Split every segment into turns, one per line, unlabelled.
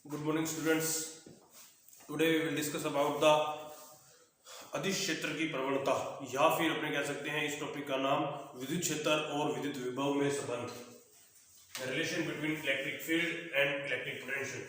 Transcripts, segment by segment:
Good morning, students. Today we will discuss about the अदिश क्षेत्र की प्रवणता या फिर अपने कह सकते हैं इस टॉपिक का नाम विद्युत क्षेत्र और विद्युत विभव में संबंध, relation between electric field and electric potential.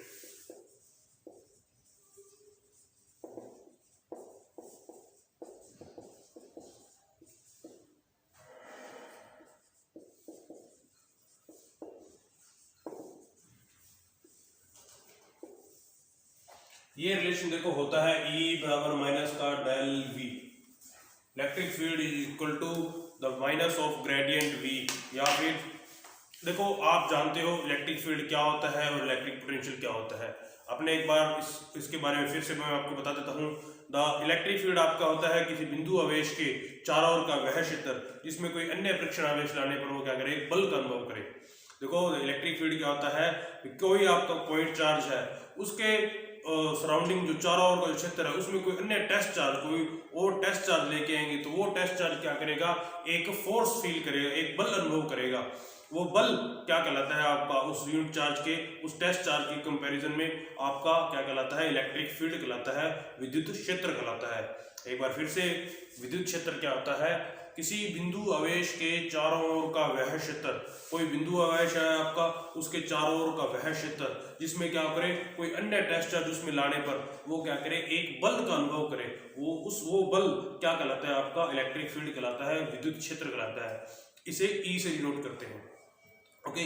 ये रिलेशन देखो होता है E बराबर माइनस का del V। Electric field is equal to the minus of gradient V। या फिर देखो आप जानते हो इलेक्ट्रिक फील्ड क्या होता है और इलेक्ट्रिक पोटेंशियल क्या होता है। अपने एक बार इसके बारे में फिर से मैं आपको बता देता हूँ। द इलेक्ट्रिक फील्ड आपका होता है किसी बिंदु आवेश के चारों ओर का वह क्षेत्र जिसमें कोई अन्य परीक्षण आवेश लाने पर वो क्या करे, बल का अनुभव करे। देखो इलेक्ट्रिक फील्ड क्या होता है, कोई आपका पॉइंट चार्ज है, उसके सराउंडिंग जो चारों ओर का क्षेत्र है उसमें कोई अन्य टेस्ट चार्ज, कोई और टेस्ट चार्ज लेके आएंगे तो वो टेस्ट चार्ज क्या करेगा, एक फोर्स फील करेगा, एक बल अनुभव करेगा। वो बल क्या कहलाता है आपका, उस यूनिट चार्ज के उस टेस्ट चार्ज के कंपैरिजन में आपका क्या कहलाता है, इलेक्ट्रिक फील्ड कहलाता है, विद्युत क्षेत्र कहलाता है। एक बार फिर से, विद्युत क्षेत्र क्या होता है, किसी बिंदु आवेश के चारों ओर का वह क्षेत्र, कोई बिंदु आवेश है आपका, उसके चारों ओर का वह क्षेत्र जिसमें क्या करे, कोई अन्य टेस्ट चार्ज उसमें लाने पर वो क्या करे, एक बल का अनुभव करे। वो बल क्या कहलाता है आपका, इलेक्ट्रिक फील्ड कहलाता है, विद्युत क्षेत्र कहलाता है। इसे ई से डिनोट करते हैं। ओके,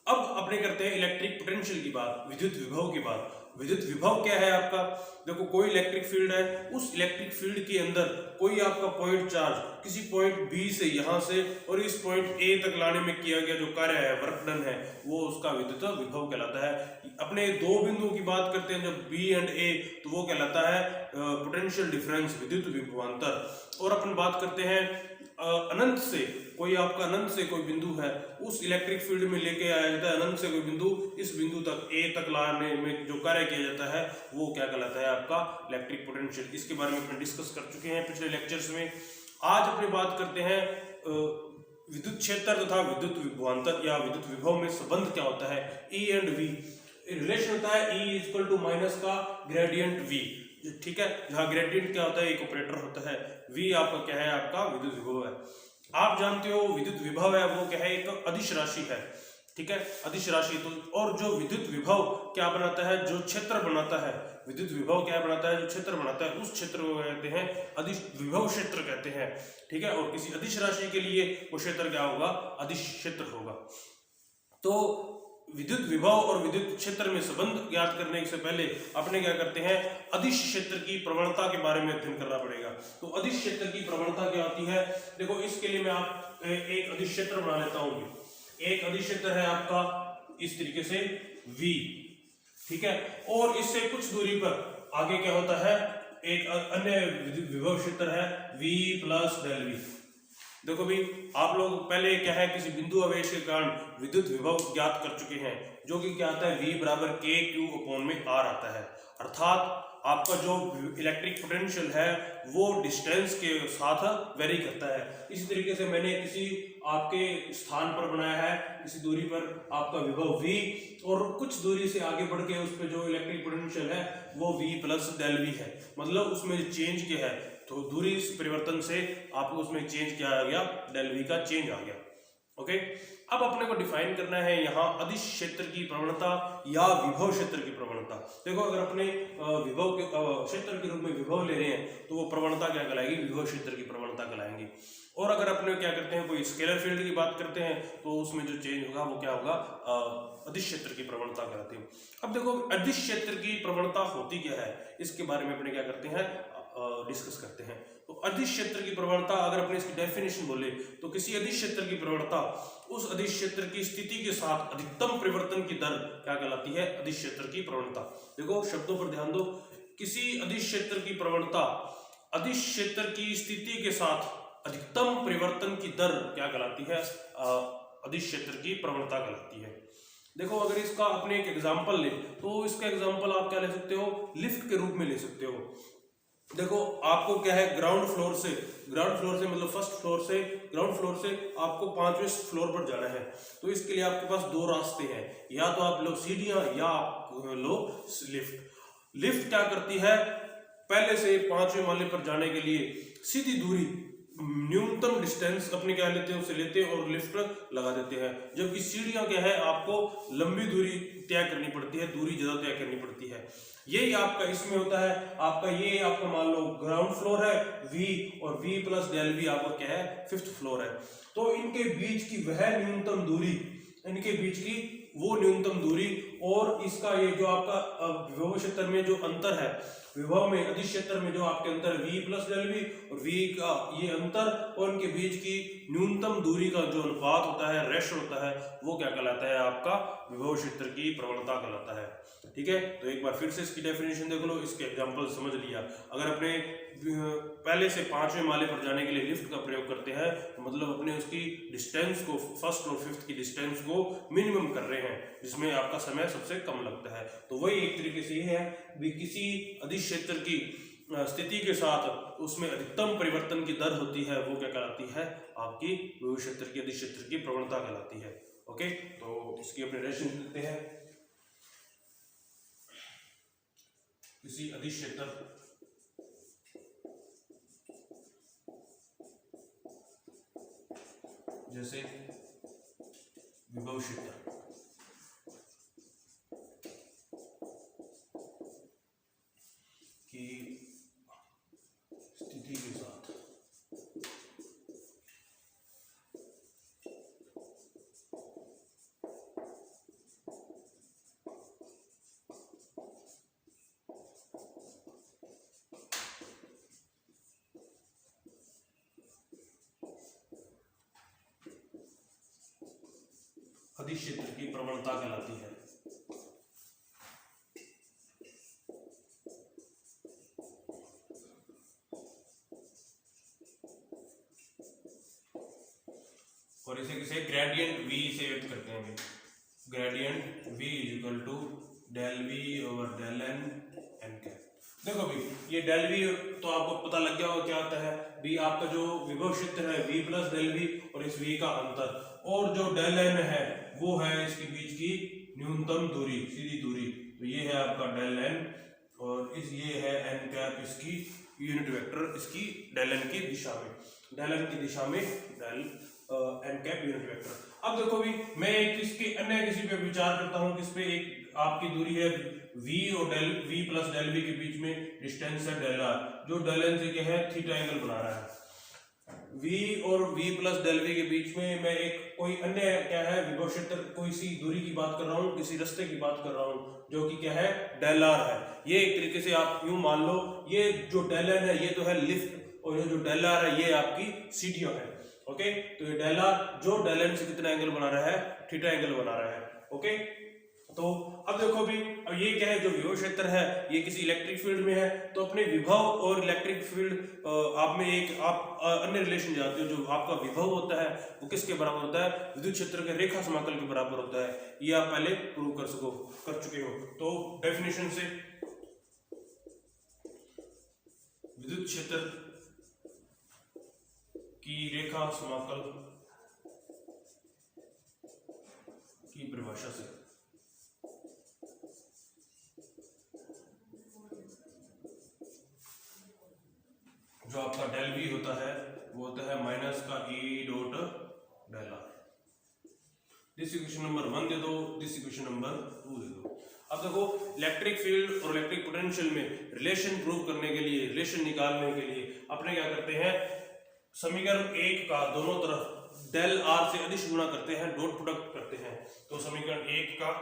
अब अपने करते हैं इलेक्ट्रिक पोटेंशियल की बात, विद्युत विभव की बात। विद्युत विभव क्या है आपका, देखो कोई इलेक्ट्रिक फील्ड है, उस इलेक्ट्रिक फील्ड के अंदर कोई आपका पॉइंट चार्ज किसी पॉइंट बी से यहाँ से और इस पॉइंट ए तक लाने में किया गया जो कार्य है, वर्क डन है, वो उसका विद्युत विभव कहलाता है। अपने दो बिंदुओं की बात करते हैं जब बी एंड ए, तो वो कहलाता है पोटेंशियल डिफरेंस, विद्युत विभवांतर। और अपन बात करते हैं अनंत से, कोई आपका अनंत से कोई बिंदु है, उस इलेक्ट्रिक फील्ड में लेके आया जाता है, अनंत से कोई बिंदु इस बिंदु तक ए तक लाने में जो कार्य किया जाता है वो क्या कहलाता है आपका, इलेक्ट्रिक पोटेंशियल। इसके बारे में अपन डिस्कस कर चुके हैं पिछले लेक्चर्स में। आज अपनी बात करते हैं विद्युत क्षेत्र तथा विद्युत विभवांतर या विद्युत विभव में संबंध क्या होता है, E एंड V। रिलेशन होता है E इक्वल टू माइनस का ग्रेडियंट V, ठीक है, जहाँ ग्रेडियंट क्या होता है, एक ऑपरेटर होता है, V आपका क्या है, आपका विद्युत विभव है। आप जानते हो विद्युत विभव है वो क्या है, एक अदिश राशि है, ठीक है, अदिश राशि। तो और जो विद्युत विभव क्या बनाता है, जो क्षेत्र बनाता है, विद्युत विभव क्या बनाता है, जो क्षेत्र बनाता है, उस क्षेत्र को कहते हैं अदिश विभव क्षेत्र कहते हैं, ठीक है। और किसी अदिश राशि के लिए वो क्षेत्र क्या होगा, अदिश क्षेत्र होगा। तो विद्युत विभव और विद्युत क्षेत्र में संबंध ज्ञात करने से पहले अपने क्या करते हैं, अदिश क्षेत्र की प्रवणता के बारे में अध्ययन करना पड़ेगा। तो अदिश क्षेत्र की प्रवणता क्या होती है, देखो इसके लिए मैं आप एक अदिश क्षेत्र बना लेता हूँ। एक अदिश क्षेत्र है आपका इस तरीके से V, ठीक है, और इससे कुछ दूरी पर आगे क्या होता है, एक अन्य विद्युत विभव क्षेत्र है V प्लस डेल V। देखो भी आप लोग पहले क्या है, किसी बिंदु आवेश के कारण विद्युत विभव ज्ञात कर चुके हैं, जो कि क्या आता है, V बराबर K Q अपॉन में R आता है। अर्थात आपका जो इलेक्ट्रिक पोटेंशियल है वो डिस्टेंस के साथ वेरी करता है। इसी तरीके से मैंने किसी आपके स्थान पर बनाया है, इसी दूरी पर आपका विभव V, और कुछ दूरी से आगे बढ़ के उस पर जो इलेक्ट्रिक पोटेंशियल है वो V प्लस डेल V है। मतलब उसमें चेंज क्या है, तो दूरी परिवर्तन से आपको उसमें चेंज क्या आ गया, डेल V का चेंज आ गया। ओके, अब अपने को डिफाइन करना है यहाँ अदिश क्षेत्र की प्रवणता या विभव क्षेत्र की प्रवणता। देखो अगर अपने विभव के क्षेत्र के रूप में विभव ले रहे हैं तो वो प्रवणता क्या कहलाएगी, विभव क्षेत्र की प्रवणता कहलाएंगी। और अगर अपने क्या करते हैं, कोई स्केलर फील्ड की बात करते हैं तो उसमें जो चेंज होगा वो क्या होगा, अदिश क्षेत्र की प्रवणता कहलाती है। अब देखो अदिश क्षेत्र की प्रवणता होती क्या है, इसके बारे में अपने क्या करते हैं, डिस्कस करते हैं। तो अदिश क्षेत्र की प्रवणता, अगर अपने इसकी डेफिनेशन बोले तो किसी अदिश क्षेत्र की प्रवणता उस अदिश क्षेत्र की स्थिति के साथ अधिकतम परिवर्तन की दर क्या कहलाती है, अदिश क्षेत्र की प्रवणता। देखो शब्दों पर ध्यान दो, किसी अदिश क्षेत्र की प्रवणता अदिश क्षेत्र की स्थिति के साथ अधिकतम परिवर्तन की दर क्या कहलाती है, अदिश क्षेत्र की प्रवणता कहलाती है। देखो अगर इसका अपने एक एग्जांपल ले तो इसका एग्जांपल आप क्या ले सकते हो, लिफ्ट के रूप में ले सकते हो। देखो आपको क्या है, ग्राउंड फ्लोर से मतलब फर्स्ट फ्लोर से, ग्राउंड फ्लोर से आपको 5वें फ्लोर पर जाना है। तो इसके लिए आपके पास दो रास्ते हैं, या तो आप लो सीढ़ियां या आप लो लिफ्ट। लिफ्ट क्या करती है, पहले से 5वें माले पर जाने के लिए सीधी दूरी, न्यूनतम डिस्टेंस अपने क्या लेते हैं, उसे लेते हैं और लिफ्ट लगा देते हैं। जबकि सीढ़ियां क्या है, आपको लंबी दूरी तय करनी पड़ती है, दूरी ज्यादा तय करनी पड़ती है। यही आपका इसमें होता है, आपका ये आपका मान लो ग्राउंड फ्लोर है V, और V प्लस डेल V आपका क्या है, 5th फ्लोर है। तो इनके बीच की वह न्यूनतम दूरी, इनके बीच की वो न्यूनतम दूरी, और इसका ये जो आपका विभव क्षेत्र में जो अंतर है, विभव में अधिक क्षेत्र में जो आपके अंतर V प्लस डेल V और V का ये अंतर और इनके बीच की न्यूनतम दूरी का जो अनुपात होता है, रेशो होता है, वो क्या कहलाता है, आपका विभव क्षेत्र की प्रवणता कहलाता है। ठीक है, तो एक बार फिर से इसकी डेफिनेशन देख लो, इसके एग्जांपल समझ लिया। अगर अपने पहले से 5वें माले पर जाने के लिए लिफ्ट का प्रयोग करते हैं, तो मतलब अपने उसकी डिस्टेंस को, फर्स्ट और फिफ्थ की डिस्टेंस को मिनिमम कर रहे हैं, जिसमें आपका समय सबसे कम लगता है। तो वही एक तरीके से ये है भी, किसी अधिक क्षेत्र की स्थिति के साथ उसमें अधिकतम परिवर्तन की दर होती है, वो क्या कहलाती है, आपकी विभव क्षेत्र की, अधिक क्षेत्र की प्रवणता कहलाती है। ओके, तो इसकी अपने रेशन देते हैं। किसी अधिक क्षेत्र जैसे विभव क्षेत्र की स्थिति के साथ अधिक क्षेत्र की प्रवणता कहलाती है। और इसे किसे ग्रेडियंट V से व्यक्त करते हैं। Gradient V is equal to del V over del n n cap. देखो भाई, ये डेल V तो आपको पता लग गया होगा क्या होता है, V आपका जो विभव क्षेत्र है V प्लस डेल V और इस V का अंतर, और जो डेल n है वो है इसके बीच की न्यूनतम दूरी, सीधी दूरी। तो ये है आपका डेल n, और इस ये है n कैप, इसकी यूनिट वेक्टर, इसकी डेल n की दिशा में, डेल n की दिशा में del n cap unit vector. अब देखो भी, मैं एक इसके अन्य किसी पे विचार करता हूँ, किस पे, एक आपकी दूरी है V और del V plus del V के बीच में डिस्टेंस है डेल r, जो डेल n से क्या है, थीटा एंगल बना रहा है। V और V प्लस डेल V के बीच में मैं एक कोई अन्य क्या है, विभव क्षेत्र, कोई सी दूरी की बात कर रहा हूँ, किसी रास्ते की बात कर रहा हूँ, जो कि क्या है, डेल r है। ये एक तरीके से आप यूं मान लो, ये जो डेल n है ये तो है लिफ्ट, और ये जो डेल r है ये आपकी सीढ़ियां है। ओके, तो ये डेल r जो डेल n से कितना एंगल बना रहा है, थीटा एंगल बना रहा है। ओके, तो अब देखो भी, अब ये क्या है, जो विभव क्षेत्र है ये किसी इलेक्ट्रिक फील्ड में है, तो अपने विभव और इलेक्ट्रिक फील्ड आप में एक आप अन्य रिलेशन जानते हो, जो आपका विभव होता है वो किसके बराबर होता है, विद्युत क्षेत्र के रेखा समाकल के बराबर होता है। ये आप पहले प्रूव कर चुके हो। तो डेफिनेशन से विद्युत क्षेत्र की रेखा समाकल की परिभाषा से जो आपका डेल V होता है वो होता है माइनस का E dot del R। This equation number 1 दे दो, दिस इक्वेशन नंबर 2 दे दो। अब देखो, इलेक्ट्रिक फील्ड और इलेक्ट्रिक पोटेंशियल में रिलेशन प्रूव करने के लिए, रिलेशन निकालने के लिए अपने क्या करते हैं, समीकरण 1 का दोनों तरफ डेल R से अदिश गुणा करते हैं, डॉट प्रोडक्ट करते हैं। तो समीकरण 1 का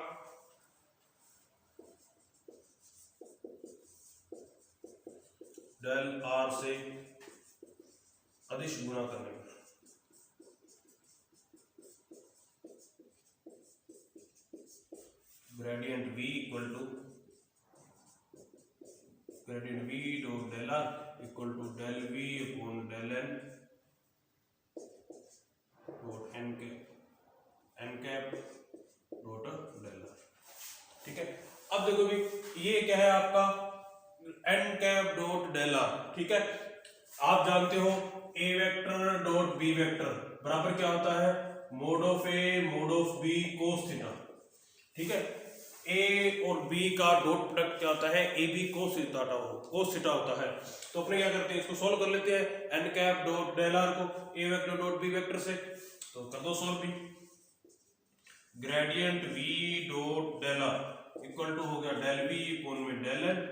डेल R से अदिश गुणा करने पर gradient V equal to gradient V dot del R equal to del V upon del n dot n cap dot del R। ठीक है, अब देखो भी, ये क्या है आपका n cap dot del r, ठीक है। आप जानते हो a vector dot b vector बराबर क्या होता है, mod of a mod of b cos theta, ठीक है। ए और बी का डॉट प्रोडक्ट क्या होता है, ए बी कोस थीटा होता है। तो अपने क्या करते हैं, इसको सोल्व कर लेते हैं n cap dot del r को a vector dot b vector से, तो कर दो सोल्व भी। Gradient v dot del r equal to हो गया डेल v अपॉन में डेल एन।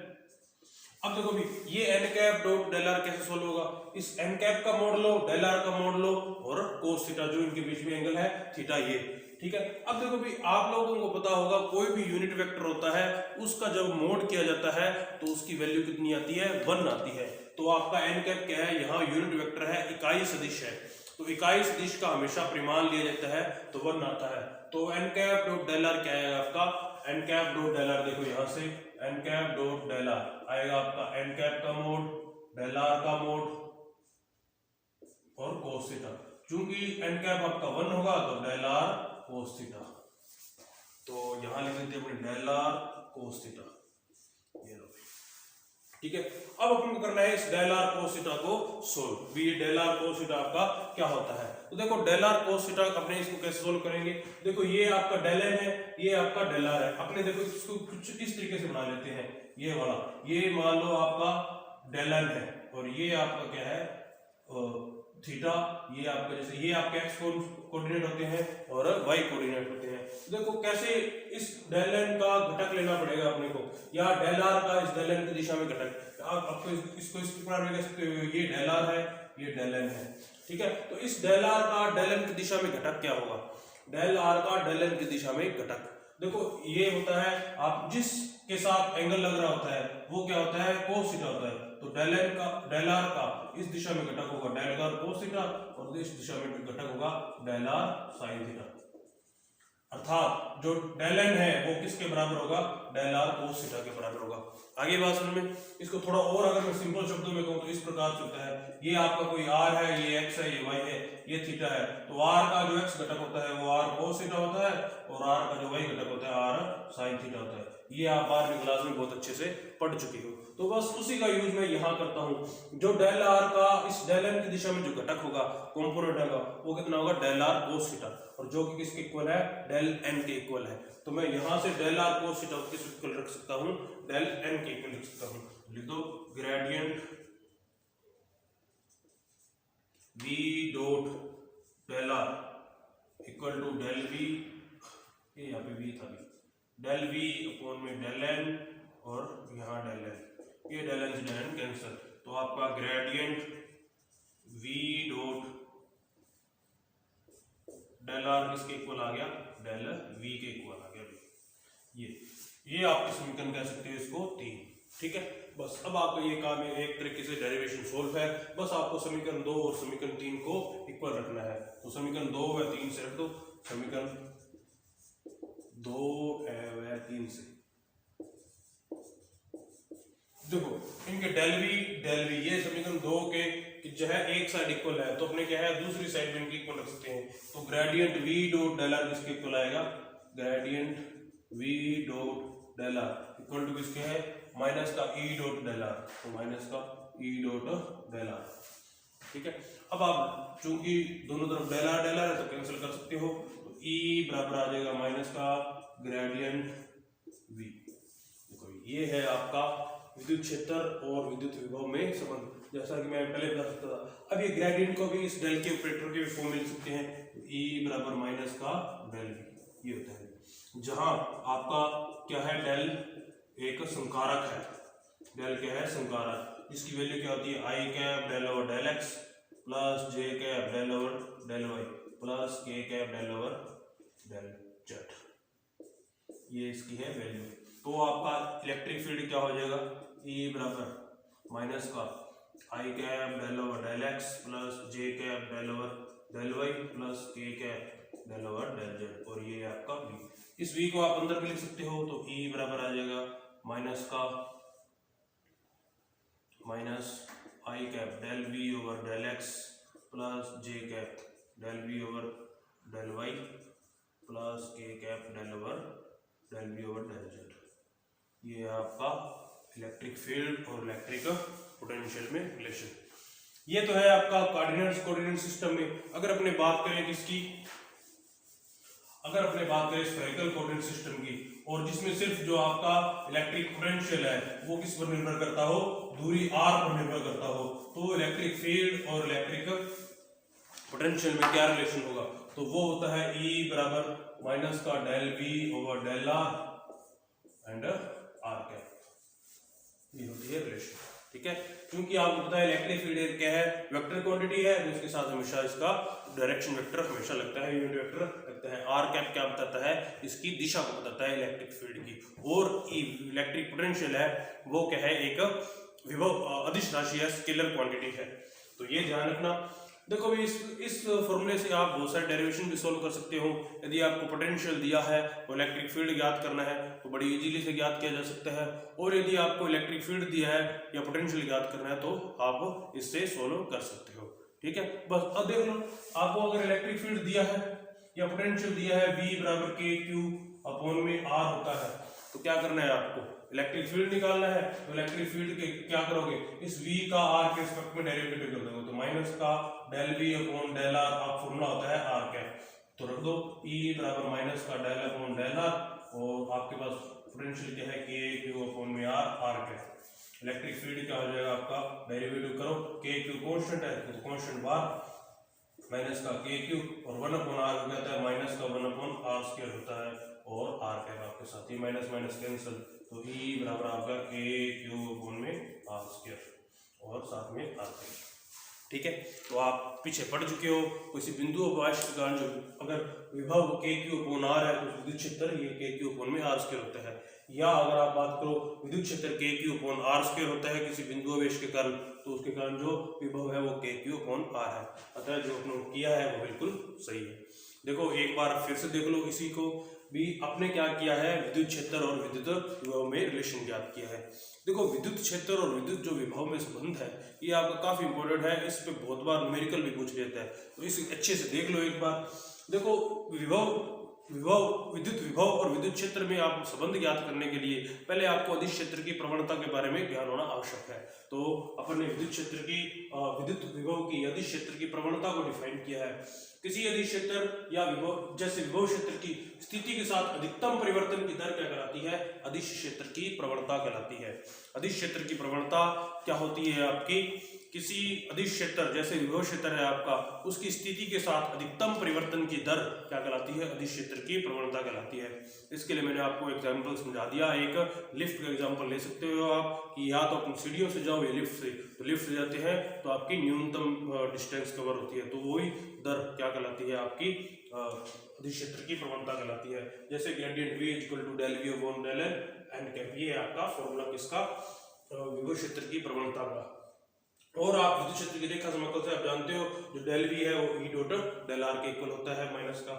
अब देखो भी ये n cap dot del r कैसे सोल्व होगा, इस एन कैप का मोड लो, डेल आर का मोड लो और कोस थीटा जो इनके बीच में एंगल है थीटा ये, ठीक है। अब देखो भी आप लोगों को पता होगा कोई भी यूनिट वेक्टर होता है उसका जब मोड किया जाता है तो उसकी वैल्यू कितनी आती है, 1 आती है। तो आपका एन कैप क्या है, यहाँ यूनिट वेक्टर है, इकाई सदिश है, तो इकाई सदिश का हमेशा परिमाण लिया जाता है तो 1 आता है। तो n cap dot del r क्या आएगा आपका, n cap dot del r देखो यहाँ से n cap dot del r आएगा आपका एन कैप का मोड, डेल आर का मोड और कोस थीटा। चूंकि एन कैप आपका 1 होगा तो डेल आर कोस थीटा, तो यहां लिख देते हैं अपने डेल आर कोस थीटा, ये लो, ठीक है। अब अपन को करना है इस डेल आर कोस थीटा को सोल्व भी। डेल आर कोस थीटा आपका क्या होता है, तो देखो डेल आर कोस थीटा अपने इसको कैसे सोल्व करेंगे, देखो ये आपका डेल एन है, ये आपका डेल आर है। अपने देखो इसको कुछ इस तरीके से बना लेते हैं, ये वाला, ये मान लो आपका डेल एन है और ये आपका क्या है थीटा, ये आपका जैसे ये आपके एक्स कोऑर्डिनेट होते हैं और वाई कोऑर्डिनेट होते हैं। देखो कैसे इस डेल एन का घटक लेना पड़ेगा अपने को, या डेल आर का इस डेल एन की दिशा में घटक, आप आपको इसको इस प्रकार में कह सकते हो, ये डेल आर है, ये डेल एन है, ठीक है। तो इस डेल आर का डेल एन की दिशा में घटक क्या होगा, डेल आर का डेल एन की दिशा में घटक, देखो ये होता है आप जिस के साथ एंगल लग रहा होता है वो क्या होता है, कोस थीटा होता है। तो डेल एन का डेल आर का इस दिशा में घटक होगा डेल आर कोस थीटा और इस दिशा में घटक होगा डेल आर साइन थीटा, अर्थात जो डेल एन है वो किसके बराबर होगा, डेल आर कोस थीटा के बराबर होगा। आगे बात समझ में, इसको थोड़ा और अगर मैं सिंपल शब्दों में कहूं तो इस प्रकार चलता है, ये आपका कोई आर है, ये एक्स है, ये वाई है, ये थीटा है, तो आर का जो एक्स घटक होता है वो आर कोस थीटा होता है और आर का जो वाई घटक होता है आर साइन थीटा होता है। ये आप 12वीं क्लास में बहुत अच्छे से पढ़ चुके हो, तो बस उसी का यूज मैं यहाँ करता हूँ। जो डेल आर का इस डेल एन की दिशा में जो घटक होगा कंपोनेंट होगा वो कितना होगा, डेल आर कोस थीटा, और जो कि किसके इक्वल है, डेल एन के इक्वल है। तो मैं यहाँ से डेल आर कोस थीटा किस इक्वल रख सकता हूँ, डेल एन के इक्वल लिख सकता हूँ। लिख दो gradient v dot del r equal to del v, ये यहाँ पे v था, डेल v अपॉन में डेल एन और यहाँ डेल एन, ये डेल एन से डेल एन कैंसिल, तो आपका gradient v dot del r किसके इक्वल आ गया, डेल v के इक्वल आ गया। ये आपके समीकरण कह सकते हो इसको 3, ठीक है। बस अब आपका ये काम है, एक तरीके से डेरिवेशन सोल्व है, बस आपको समीकरण 2 और समीकरण 3 को इक्वल रखना है। तो समीकरण 2 व 3 से रख दो, समीकरण 2 व 3 से देखो इनके डेल वी ये समीकरण 2 के जो है एक साइड इक्वल है तो अपने क्या है दूसरी साइड में इनके इक्वल रख सकते हैं। तो gradient v dot del r किसके इक्वल आएगा, gradient v dot del r equal to किसके है, माइनस का e डॉट डेल आर, तो माइनस का e डॉट डेल आर, ठीक है। अब आप चूंकि दोनों तरफ डेल आर है तो कैंसिल कर सकते हो, तो e बराबर आ जाएगा माइनस का ग्रेडियंट v। देखो ये है आपका विद्युत क्षेत्र और विद्युत विभव में संबंध, जैसा कि मैं पहले बता सकता था। अब ये ग्रेडियंट को भी इस डेल के ऑपरेटर के फॉर्म में लिख सकते हैं, तो e बराबर माइनस का डेल v, ये होता है। जहां आपका क्या है, डेल एक संकारक है, डेल क्या है संकारक, जिसकी वैल्यू क्या होती है i cap del over del x plus j cap del over del y plus k cap del over del z, ये इसकी है वैल्यू। तो आपका इलेक्ट्रिक फील्ड क्या हो जाएगा, E बराबर माइनस का i cap del over del x plus j cap del over del y plus k cap del over del z, और ये आपका V। इस V को आप अंदर भी लिख सकते हो, तो E बराबर आ जाएगा माइनस का minus i cap del V over del x plus j cap del V over del y plus k cap del over del V over del z, ये आपका इलेक्ट्रिक फील्ड और इलेक्ट्रिक पोटेंशियल में relation. ये तो है आपका coordinates coordinate system में। अगर अपने बात करें किसकी, अगर अपने बात करें स्फेरिकल कोऑर्डिनेट सिस्टम की, और जिसमें सिर्फ जो आपका इलेक्ट्रिक पोटेंशियल है वो किस पर निर्भर करता हो, दूरी r पर निर्भर करता हो, तो इलेक्ट्रिक फील्ड और इलेक्ट्रिक पोटेंशियल में क्या रिलेशन होगा, तो वो होता है E बराबर माइनस का del V over del R and R cap. ये होती है रिलेशन, ठीक है। क्योंकि आपको पता है इलेक्ट्रिक फील्ड क्या है, वेक्टर क्वांटिटी है, तो इसके साथ हमेशा इसका डायरेक्शन वेक्टर हमेशा लगता है, यूनिट वेक्टर लगता है। आर कैप क्या बताता है, इसकी दिशा को बताता है इलेक्ट्रिक फील्ड की। और इलेक्ट्रिक पोटेंशियल है वो क्या है, एक विभव अदिश राशि है, स्केलर क्वांटिटी है। तो ये ध्यान रखना। देखो भी इस फॉर्मूले से आप बहुत सारे डेरिवेशन भी सोल्व कर सकते हो। यदि आपको पोटेंशियल दिया है और इलेक्ट्रिक फील्ड ज्ञात करना है तो बड़ी इजीली से ज्ञात किया जा सकता है, और यदि आपको इलेक्ट्रिक फील्ड दिया है या पोटेंशियल ज्ञात करना है तो आप इससे सोल्व कर सकते हो, ठीक है। बस अब देख लो, आपको अगर इलेक्ट्रिक फील्ड दिया है या पोटेंशियल दिया है V बराबर के क्यू अपॉन में R होता है, तो क्या करना है, आपको इलेक्ट्रिक फील्ड निकालना है। तो इलेक्ट्रिक फील्ड के क्या करोगे, इस V का R के रिस्पेक्ट में डेरिवेटिव कर दोगे, तो माइनस का del V upon del R, आप फॉर्मूला होता है R कैप, तो रख दो E बराबर माइनस का डेल अपॉन डेल R, और आपके पास पोटेंशियल क्या है के क्यू अपॉन में R कैप। इलेक्ट्रिक फील्ड क्या हो जाएगा आपका, डेरिवेटिव करो, के क्यू कांस्टेंट है तो कांस्टेंट बार माइनस का के क्यू और 1 अपॉन R हो जाता है माइनस का 1 अपॉन R स्क्वायर होता है, और R कैप आपके साथ ही माइनस माइनस कैंसिल, तो E बराबर आपका के क्यू अपॉन में R स्क्वायर और साथ में R कैप, ठीक है। तो आप पीछे पढ़ चुके हो, किसी बिंदु अवकाश के कारण जो अगर विभव के क्यू अपॉन R है तो विद्युत क्षेत्र ये के क्यू अपॉन में R स्क्वायर होता है, या अगर आप बात करो विद्युत क्षेत्र के क्यू अपॉन R स्क्वायर होता है किसी बिंदु आवेश के कारण, तो उसके कारण जो विभव है वो के क्यू अपॉन R है। अतः जो आपने किया है वो बिल्कुल सही है। देखो एक बार फिर से देख लो, इसी को भी आपने क्या किया है, विद्युत क्षेत्र और विद्युत विभव में रिलेशन ज्ञात किया है। देखो विद्युत क्षेत्र और विद्युत जो विभव में संबंध है ये आपका काफी इंपॉर्टेंट है, इस पे बहुत बार न्यूमेरिकल भी पूछ लेता है, तो इसे अच्छे से देख लो एक बार। देखो विद्युत विभव और विद्युत क्षेत्र में आप संबंध ज्ञात करने के लिए पहले आपको अदिश क्षेत्र की प्रवणता के बारे में ज्ञान होना आवश्यक है। तो अपन ने विद्युत क्षेत्र की विद्युत विभव की अदिश क्षेत्र की प्रवणता को डिफाइन किया है। किसी अदिश क्षेत्र या विभव जैसे विभव क्षेत्र की स्थिति के साथ अधिकतम परिवर्तन की दर क्या कहलाती है, अदिश क्षेत्र की प्रवणता कहलाती है। अदिश क्षेत्र की प्रवणता क्या होती है आपकी, किसी अदिश क्षेत्र जैसे विभव क्षेत्र है आपका, उसकी स्थिति के साथ अधिकतम परिवर्तन की दर क्या कहलाती है, अदिश क्षेत्र की प्रवणता कहलाती है। इसके लिए मैंने आपको एग्जांपल समझा दिया, एक लिफ्ट का एग्जांपल ले सकते हो आप कि या तो अपन सीढ़ियों से जाओ या लिफ्ट से, तो लिफ्ट से जाते हैं तो आपकी न्यूनतम डिस्टेंस कवर होती है, तो वही दर क्या कहलाती है आपकी अदिश क्षेत्र की प्रवणता कहलाती है। जैसे gradient V equal to del V upon del L and cap, ये आपका फॉर्मूला किसका, विभव क्षेत्र की प्रवणता का। और आप विद्युत क्षेत्र की रेखा समाकल से आप जानते हो जो डेल V है वो E डॉट डेल R के इक्वल होता है माइनस का।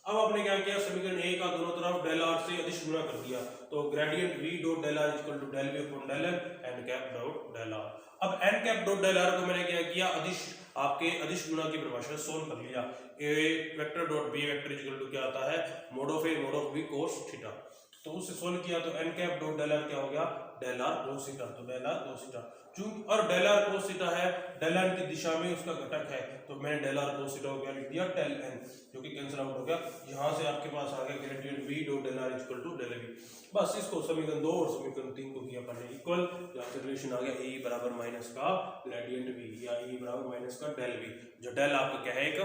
अब आपने क्या किया, समीकरण A का दोनों तरफ डेल R से अदिश गुणा कर दिया, तो gradient V dot del R equal to del V upon del L and cap dot del R। अब n cap dot del R को मैंने क्या किया, अदिश आपके अदिश गुणा की परिभाषा सोल्व कर लिया। A vector dot B vector equal to क्या आता है, mod of A mod of B cos theta, तो उससे सोल्व किया तो n cap dot del R क्या हो गया, डेल R कोस थीटा, तो डेल R कोस थीटा। चूंकि और डेल R कोस थीटा है, डेल n की दिशा में उसका घटक है, तो मैंने डेल R कोस थीटा को क्या लिख दिया, डेल n, जो कि कैंसिल आउट हो गया। यहां से आपके पास आ गया gradient V dot del R equal to del V। बस इसको समीकरण 2 और समीकरण 3 को किया अपन इक्वल, या फिर रिलेशन आ गया E बराबर माइनस का ग्रेडियंट V या E बराबर माइनस का डेल V, जो डेल आपका क्या है, एक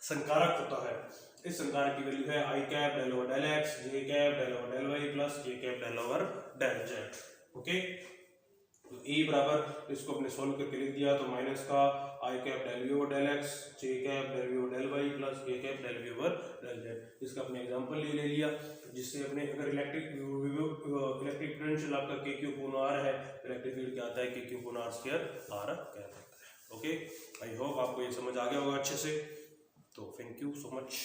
संकारक होता है। इस संकारक की वैल्यू है I cap del over del x, J cap del over del y plus K cap del over del z। Okay, तो E बराबर इसको अपने सोल्व करके लिख दिया, तो माइनस का I cap del V over del x, J cap del V over del y plus K cap del V over del z। इसका अपने एग्जांपल ले लिया, जिससे अपने अगर इलेक्ट्रिक पोटेंशियल आपका K क्यू अपॉन R है, इलेक्ट्रिक फील्ड क्या आता है, K q upon R square R कहता है। ओके, आई होप आपको ये समझ आ गया होगा अच्छे से, तो थैंक यू सो मच।